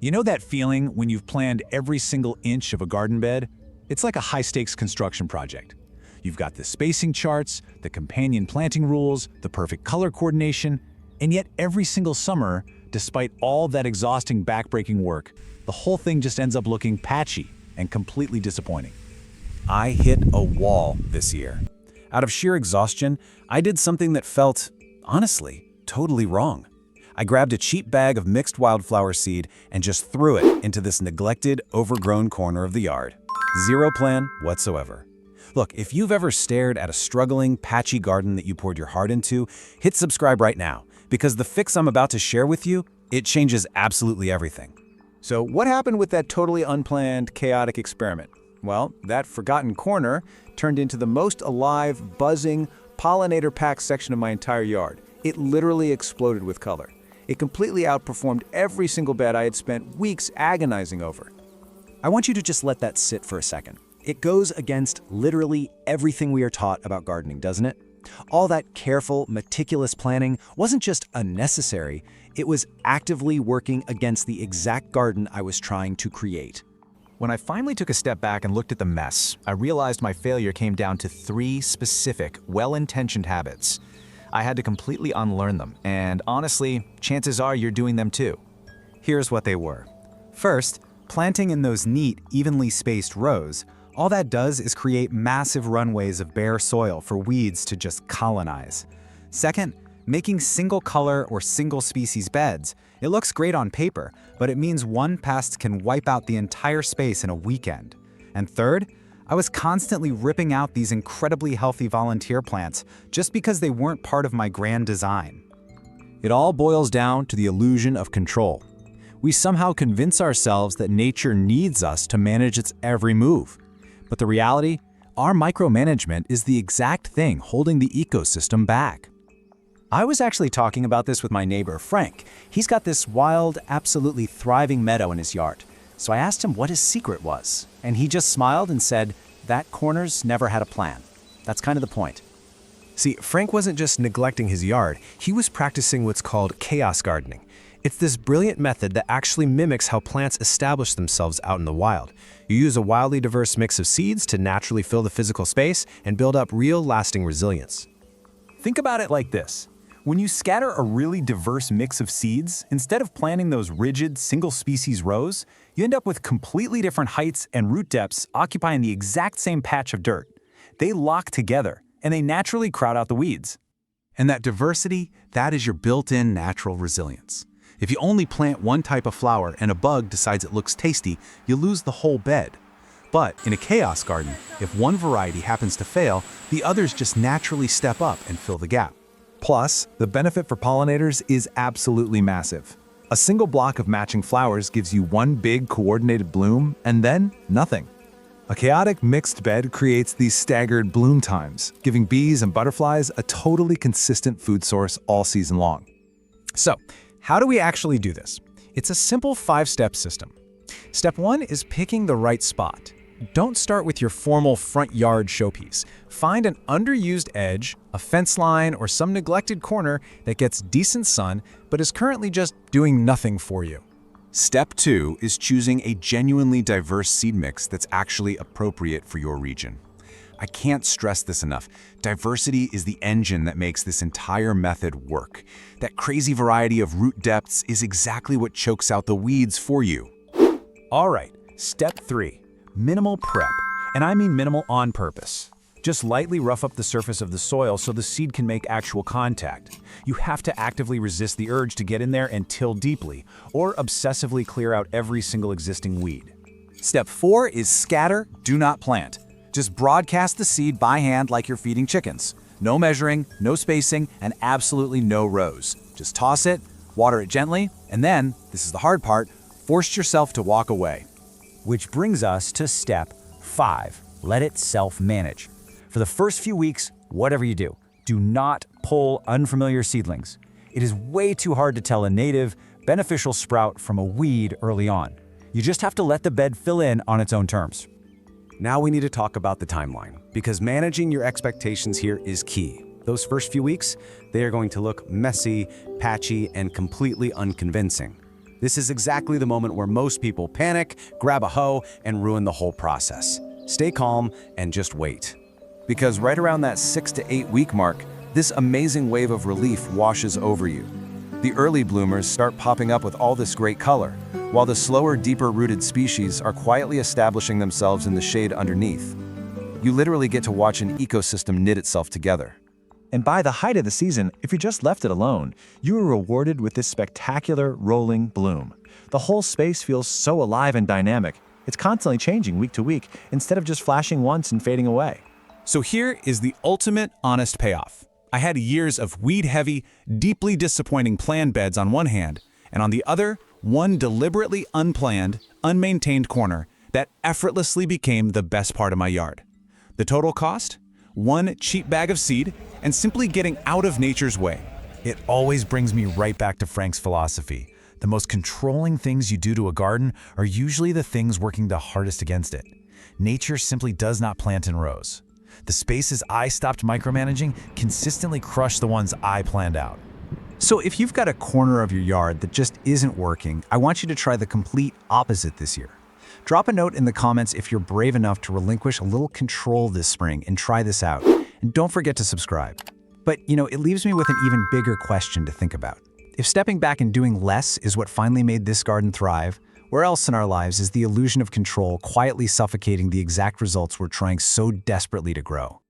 You know that feeling when you've planned every single inch of a garden bed? It's like a high-stakes construction project. You've got the spacing charts, the companion planting rules, the perfect color coordination, and yet every single summer, despite all that exhausting back-breaking work, the whole thing just ends up looking patchy and completely disappointing. I hit a wall this year. Out of sheer exhaustion, I did something that felt, honestly, totally wrong. I grabbed a cheap bag of mixed wildflower seed and just threw it into this neglected, overgrown corner of the yard. Zero plan whatsoever. Look, if you've ever stared at a struggling, patchy garden that you poured your heart into, hit subscribe right now, because the fix I'm about to share with you, it changes absolutely everything. So what happened with that totally unplanned, chaotic experiment? Well, that forgotten corner turned into the most alive, buzzing, pollinator-packed section of my entire yard. It literally exploded with color. It completely outperformed every single bed I had spent weeks agonizing over. I want you to just let that sit for a second. It goes against literally everything we are taught about gardening, doesn't it? All that careful, meticulous planning wasn't just unnecessary, it was actively working against the exact garden I was trying to create. When I finally took a step back and looked at the mess, I realized my failure came down to 3 specific, well-intentioned habits. I had to completely unlearn them, and honestly, chances are you're doing them too. Here's what they were. First, planting in those neat, evenly spaced rows, all that does is create massive runways of bare soil for weeds to just colonize. Second, making single color or single species beds. It looks great on paper, but it means one pest can wipe out the entire space in a weekend. And third, I was constantly ripping out these incredibly healthy volunteer plants just because they weren't part of my grand design. It all boils down to the illusion of control. We somehow convince ourselves that nature needs us to manage its every move. But the reality, our micromanagement is the exact thing holding the ecosystem back. I was actually talking about this with my neighbor, Frank. He's got this wild, absolutely thriving meadow in his yard. So I asked him what his secret was, and he just smiled and said, that corner's never had a plan. That's kind of the point. See, Frank wasn't just neglecting his yard, he was practicing what's called chaos gardening. It's this brilliant method that actually mimics how plants establish themselves out in the wild. You use a wildly diverse mix of seeds to naturally fill the physical space and build up real, lasting resilience. Think about it like this. When you scatter a really diverse mix of seeds, instead of planting those rigid, single-species rows, you end up with completely different heights and root depths occupying the exact same patch of dirt. They lock together, and they naturally crowd out the weeds. And that diversity, that is your built-in natural resilience. If you only plant one type of flower and a bug decides it looks tasty, you lose the whole bed. But in a chaos garden, if one variety happens to fail, the others just naturally step up and fill the gap. Plus, the benefit for pollinators is absolutely massive. A single block of matching flowers gives you one big coordinated bloom and then nothing. A chaotic mixed bed creates these staggered bloom times, giving bees and butterflies a totally consistent food source all season long. So, how do we actually do this? It's a simple 5-step system. Step 1 is picking the right spot. Don't start with your formal front yard showpiece. Find an underused edge, a fence line, or some neglected corner that gets decent sun but is currently just doing nothing for you. Step 2 is choosing a genuinely diverse seed mix that's actually appropriate for your region. I can't stress this enough. Diversity is the engine that makes this entire method work. That crazy variety of root depths is exactly what chokes out the weeds for you. All right, step 3. Minimal prep, and I mean minimal on purpose. Just lightly rough up the surface of the soil so the seed can make actual contact. You have to actively resist the urge to get in there and till deeply, or obsessively clear out every single existing weed. Step 4 is scatter, do not plant. Just broadcast the seed by hand like you're feeding chickens. No measuring, no spacing, and absolutely no rows. Just toss it, water it gently, and then, this is the hard part, force yourself to walk away. Which brings us to step 5, let it self-manage. For the first few weeks, whatever you do not pull unfamiliar seedlings. It is way too hard to tell a native, beneficial sprout from a weed early on. You just have to let the bed fill in on its own terms. Now we need to talk about the timeline, because managing your expectations here is key. Those first few weeks, they are going to look messy, patchy, and completely unconvincing. This is exactly the moment where most people panic, grab a hoe, and ruin the whole process. Stay calm and just wait. Because right around that 6 to 8 week mark, this amazing wave of relief washes over you. The early bloomers start popping up with all this great color, while the slower, deeper-rooted species are quietly establishing themselves in the shade underneath. You literally get to watch an ecosystem knit itself together. And by the height of the season, if you just left it alone, you are rewarded with this spectacular rolling bloom. The whole space feels so alive and dynamic. It's constantly changing week to week instead of just flashing once and fading away. So here is the ultimate honest payoff. I had years of weed-heavy, deeply disappointing planned beds on one hand, and on the other, one deliberately unplanned, unmaintained corner that effortlessly became the best part of my yard. The total cost? One cheap bag of seed, and simply getting out of nature's way. It always brings me right back to Frank's philosophy. The most controlling things you do to a garden are usually the things working the hardest against it. Nature simply does not plant in rows. The spaces I stopped micromanaging consistently crush the ones I planned out. So if you've got a corner of your yard that just isn't working, I want you to try the complete opposite this year. Drop a note in the comments if you're brave enough to relinquish a little control this spring and try this out. And don't forget to subscribe. But, it leaves me with an even bigger question to think about. If stepping back and doing less is what finally made this garden thrive, where else in our lives is the illusion of control quietly suffocating the exact results we're trying so desperately to grow?